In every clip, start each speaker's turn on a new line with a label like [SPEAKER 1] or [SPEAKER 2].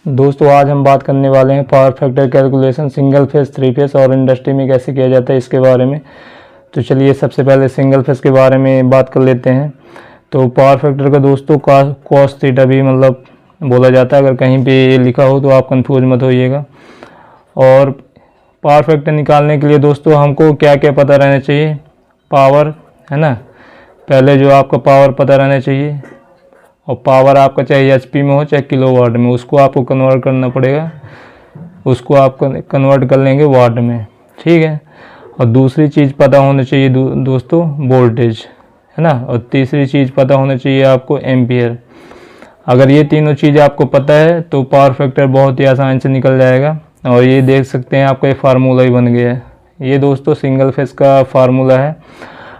[SPEAKER 1] दोस्तों आज हम बात करने वाले हैं power factor calculation single phase, three phase और इंडस्ट्री में कैसे किया जाता है इसके बारे में। तो चलिए सबसे पहले सिंगल फेस के बारे में बात कर लेते हैं। तो पावर फैक्टर का दोस्तों कॉस थीटा भी मतलब बोला जाता है, अगर कहीं पे लिखा हो तो आप कंफ्यूज मत होइएगा। और पावर फैक्टर निकालने के लिए दोस्तों हमको क्या क्या पता रहना चाहिए, पावर है ना, पहले जो आपका पावर पता रहना चाहिए, और पावर आपका चाहे एचपी में हो चाहे किलोवाट में, उसको आपको कन्वर्ट करना पड़ेगा, उसको आप कन्वर्ट कर लेंगे वाट में, ठीक है। और दूसरी चीज़ पता होना चाहिए दोस्तों वोल्टेज, है ना, और तीसरी चीज़ पता होना चाहिए आपको एम्पियर। अगर ये तीनों चीज़ आपको पता है तो पावर फैक्टर बहुत ही आसान से निकल जाएगा। और ये देख सकते हैं आपका ये फार्मूला ही बन गया है। ये दोस्तों सिंगल फेस का फार्मूला है।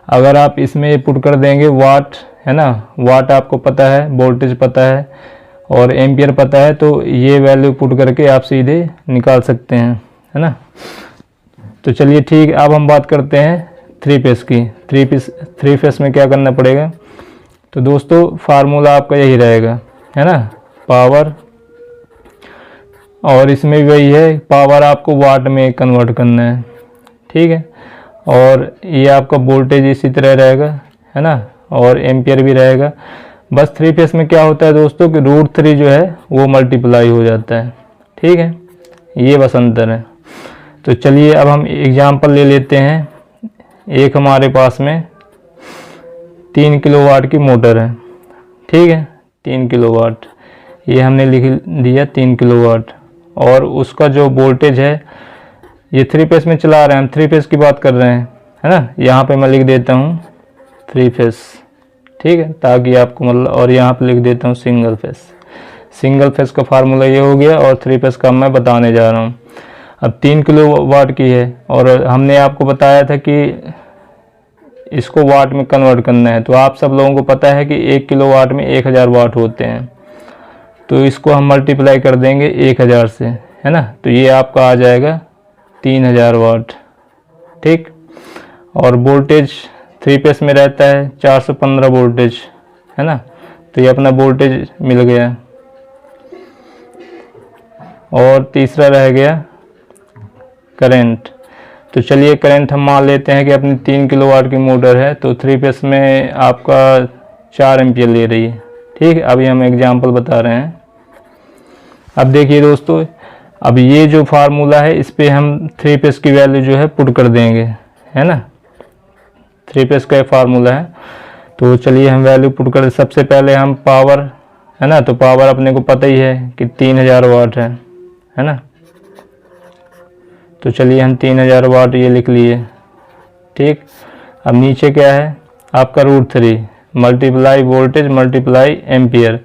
[SPEAKER 1] अगर आप इसमें पुट कर देंगे वाट, है ना, वाट आपको पता है, वोल्टेज पता है और एम्पियर पता है, तो ये वैल्यू पुट करके आप सीधे निकाल सकते हैं, है ना। तो चलिए ठीक, अब हम बात करते हैं थ्री फेस की। थ्री फेस में क्या करना पड़ेगा, तो दोस्तों फार्मूला आपका यही रहेगा, है ना, पावर, और इसमें भी वही है, पावर आपको वाट में कन्वर्ट करना है, ठीक है। और ये आपका वोल्टेज इसी तरह रहेगा, है ना, और एम्पियर भी रहेगा। बस थ्री फेस में क्या होता है दोस्तों कि √3 जो है वो मल्टीप्लाई हो जाता है, ठीक है, ये बस अंतर है। तो चलिए अब हम एग्जांपल ले लेते हैं। एक हमारे पास में 3 किलोवाट की मोटर है, ठीक है, 3 किलोवाट, ये हमने लिख दिया 3 किलोवाट। और उसका जो वोल्टेज है, ये थ्री फेस में चला रहे हैं, हम थ्री फेस की बात कर रहे हैं, है ना। यहाँ पे मैं लिख देता हूँ थ्री फेस, ठीक है, ताकि आपको मतलब, और यहाँ पे लिख देता हूँ सिंगल फेस। सिंगल फेस का फार्मूला ये हो गया और थ्री फेस का मैं बताने जा रहा हूँ। अब 3 किलोवाट की है और हमने आपको बताया था कि इसको वाट में कन्वर्ट करना है। तो आप सब लोगों को पता है कि 1 किलोवाट में 1000 वाट होते हैं, तो इसको हम मल्टीप्लाई कर देंगे 1000 से, है ना, तो ये आपका आ जाएगा 3000 वाट, ठीक। और वोल्टेज थ्री फेस में रहता है 415 वोल्टेज, है ना, तो ये अपना वोल्टेज मिल गया। और तीसरा रह गया करंट। तो चलिए करंट हम मान लेते हैं कि अपनी 3 किलोवाट की मोटर है, तो थ्री फेस में आपका 4 एम्पियर ले रही है, ठीक है। अभी हम एग्जांपल बता रहे हैं। अब देखिए दोस्तों, अब ये जो फार्मूला है इस पे हम थ्री फेस की वैल्यू जो है पुट कर देंगे, है ना, थ्री फेस का फार्मूला है। तो चलिए हम वैल्यू पुट कर, सबसे पहले हम पावर, है ना, तो पावर अपने को पता ही है कि 3000 वाट है ना। तो चलिए हम 3000 वाट ये लिख लिए, ठीक। अब नीचे क्या है आपका √3 मल्टीप्लाई वोल्टेज मल्टीप्लाई एम्पियर।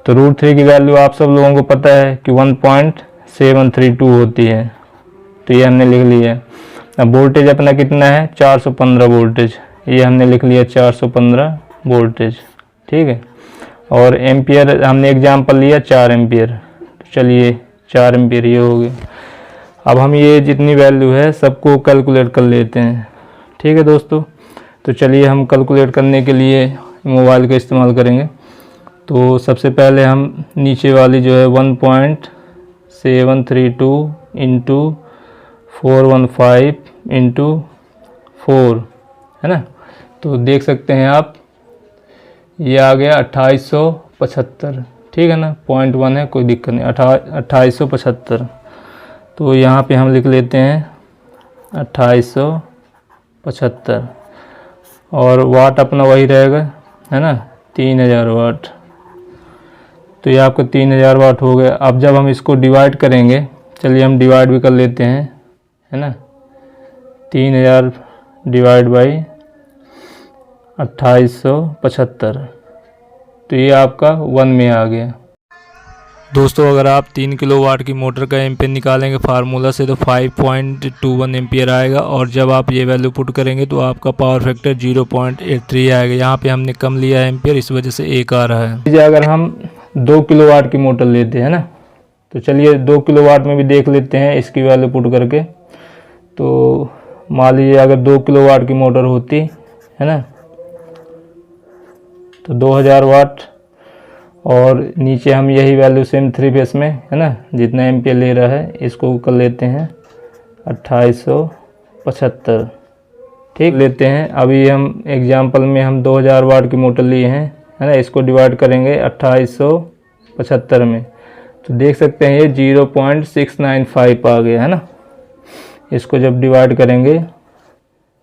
[SPEAKER 1] तो √3 की वैल्यू आप सब लोगों को पता है कि 1.732 होती है, तो ये हमने लिख लिया। अब वोल्टेज अपना कितना है 415 वोल्टेज, ये हमने लिख लिया 415 वोल्टेज, ठीक है। और एम्पियर हमने एग्जांपल लिया 4 एम्पियर, तो चलिए 4 एम्पियर ये हो गया। अब हम ये जितनी वैल्यू है सबको कैलकुलेट कर लेते हैं, ठीक है दोस्तों। तो चलिए हम कैलकुलेट करने के लिए मोबाइल का इस्तेमाल करेंगे। तो सबसे पहले हम नीचे वाली जो है 1.732 इंटू 415 इंटू 4, है ना, तो देख सकते हैं आप ये आ गया 2875, ठीक है ना, 0.1 है, कोई दिक्कत नहीं, 2875। तो यहाँ पे हम लिख लेते हैं 2875 और वाट अपना वही रहेगा, है ना, 3000 वाट। तो ये आपका 3000 वाट हो गया। अब जब हम इसको डिवाइड करेंगे, चलिए हम डिवाइड भी कर लेते हैं, है ना, 3000 डिवाइड बाई 2875, तो ये आपका 1 में आ गया। दोस्तों अगर आप 3 किलोवाट की मोटर का एम्पियर निकालेंगे फार्मूला से तो 5.21 एम्पियर आएगा, और जब आप ये वैल्यू पुट करेंगे तो आपका पावर फैक्टर 0.83 आएगा। यहाँ पे हमने कम लिया है एम्पियर, इस वजह से 1 आ रहा है। अगर हम 2 किलोवाट की मोटर लेते हैं ना, तो चलिए 2 किलोवाट में भी देख लेते हैं इसकी वैल्यू पुट करके। तो मान लीजिए अगर 2 किलोवाट की मोटर होती है ना, तो 2000 वाट और नीचे हम यही वैल्यू सेम 3 फेस में है ना, जितना एम्पियर ले रहा है इसको कर लेते हैं 2875, ठीक लेते हैं। अभी हम एग्जांपल में हम 2000 वाट की मोटर लिए हैं है ना, इसको डिवाइड करेंगे 2875 में, तो देख सकते हैं ये 0.695 आ गया है ना। इसको जब डिवाइड करेंगे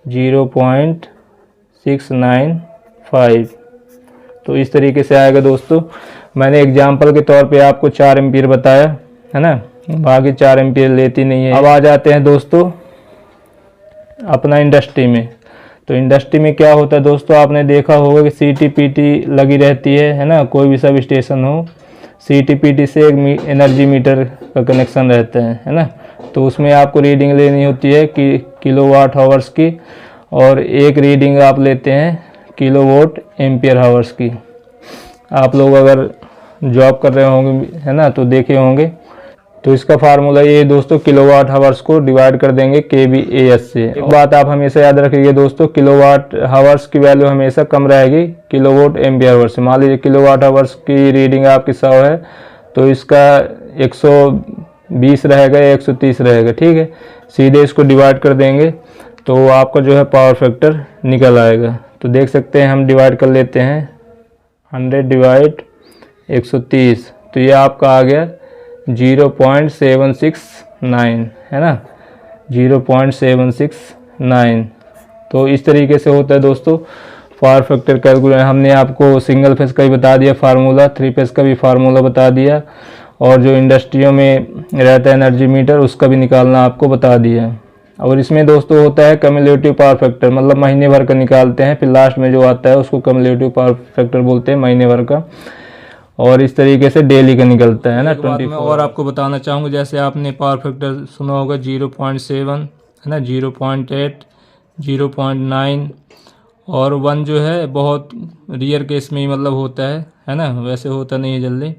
[SPEAKER 1] 0.695, तो इस तरीके से आएगा दोस्तों। मैंने एग्जांपल के तौर पे आपको 4 एम्पीयर बताया है ना, बाकी 4 एम्पीयर लेती नहीं है। अब आ जाते हैं दोस्तों अपना इंडस्ट्री में। तो इंडस्ट्री में क्या होता है दोस्तों, आपने देखा होगा कि CTPT लगी रहती है ना, कोई भी सब स्टेशन हो, CTPT से एक एनर्जी मीटर का कनेक्शन रहता है ना। तो उसमें आपको रीडिंग लेनी होती है कि किलोवाट हावर्स की, और एक रीडिंग आप लेते हैं किलोवाट एम्पियर हावर्स की। आप लोग अगर जॉब कर रहे होंगे है ना, तो देखे होंगे। तो इसका फार्मूला ये दोस्तों, किलोवाट हावर्स को डिवाइड कर देंगे kVAS से। एक बात आप हमेशा याद रखिए दोस्तों, किलोवाट हावर्स की वैल्यू हमेशा कम रहेगी किलोवाट एम्पियर हावर्स से। मान लीजिए किलोवाट हावर्स की रीडिंग आपकी 100 है, तो इसका 120 रहेगा या 130 रहेगा, ठीक है। सीधे इसको डिवाइड कर देंगे तो आपका जो है पावर फैक्टर निकल आएगा। तो देख सकते हैं हम डिवाइड कर लेते हैं 100 डिवाइड 130, तो ये आपका आ गया 0.769 है ना, 0.769। तो इस तरीके से होता है दोस्तों पावर फैक्टर कैलकुलेशन। हमने आपको सिंगल फेस का भी बता दिया फार्मूला, 3 फेस का भी फार्मूला बता दिया, और जो इंडस्ट्रियों में रहता है एनर्जी मीटर उसका भी निकालना आपको बता दिया। और इसमें दोस्तों होता है कम्युलेटिव पावर फैक्टर, मतलब महीने भर का निकालते हैं, फिर लास्ट में जो आता है उसको कम्युलेटिव पावर फैक्टर बोलते हैं, महीने भर का। और इस तरीके से डेली का निकलता है ना 24। और आपको बताना चाहूँगा, जैसे आपने पावर फैक्टर सुना होगा 0.7 है ना, 0.8, 0.9 और 1 जो है बहुत रियर केस में ही मतलब होता है ना, वैसे होता नहीं है जल्दी।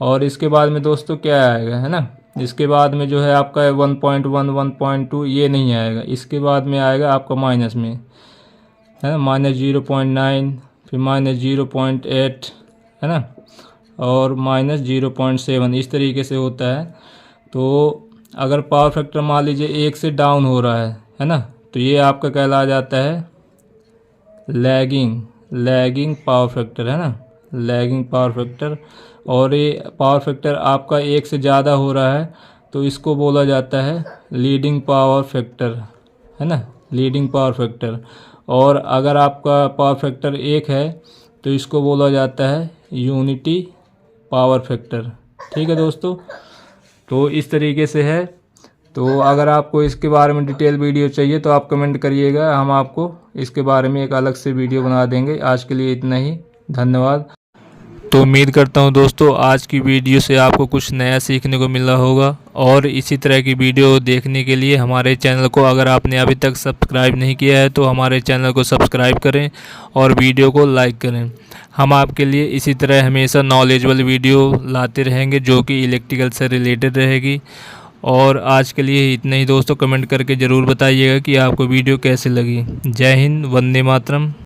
[SPEAKER 1] और इसके बाद में दोस्तों क्या आएगा है ना, इसके बाद में जो है आपका 1.1, 1.2 ये नहीं आएगा। इसके बाद में आएगा आपका माइनस में है ना, -0.9, फिर -0.8 है ना, और -0.7 इस तरीके से होता है। तो अगर पावर फैक्टर मान लीजिए 1 से डाउन हो रहा है ना, तो ये आपका कहला जाता है लैगिंग पावर फैक्टर है ना, लैगिंग पावर फैक्टर। और ये पावर फैक्टर आपका 1 से ज़्यादा हो रहा है तो इसको बोला जाता है लीडिंग पावर फैक्टर है ना, लीडिंग पावर फैक्टर। और अगर आपका पावर फैक्टर 1 है तो इसको बोला जाता है यूनिटी पावर फैक्टर, ठीक है दोस्तों। तो इस तरीके से है। तो अगर आपको इसके बारे में डिटेल वीडियो चाहिए तो आप कमेंट करिएगा, हम आपको इसके बारे में एक अलग से वीडियो बना देंगे। आज के लिए इतना ही, धन्यवाद। तो उम्मीद करता हूँ दोस्तों आज की वीडियो से आपको कुछ नया सीखने को मिला होगा, और इसी तरह की वीडियो देखने के लिए हमारे चैनल को अगर आपने अभी तक सब्सक्राइब नहीं किया है तो हमारे चैनल को सब्सक्राइब करें और वीडियो को लाइक करें। हम आपके लिए इसी तरह हमेशा नॉलेजेबल वीडियो लाते रहेंगे जो कि इलेक्ट्रिकल से रिलेटेड रहेगी। और आज के लिए इतना ही दोस्तों, कमेंट करके ज़रूर बताइएगा कि आपको वीडियो कैसे लगी। जय हिंद, वंदे मातरम।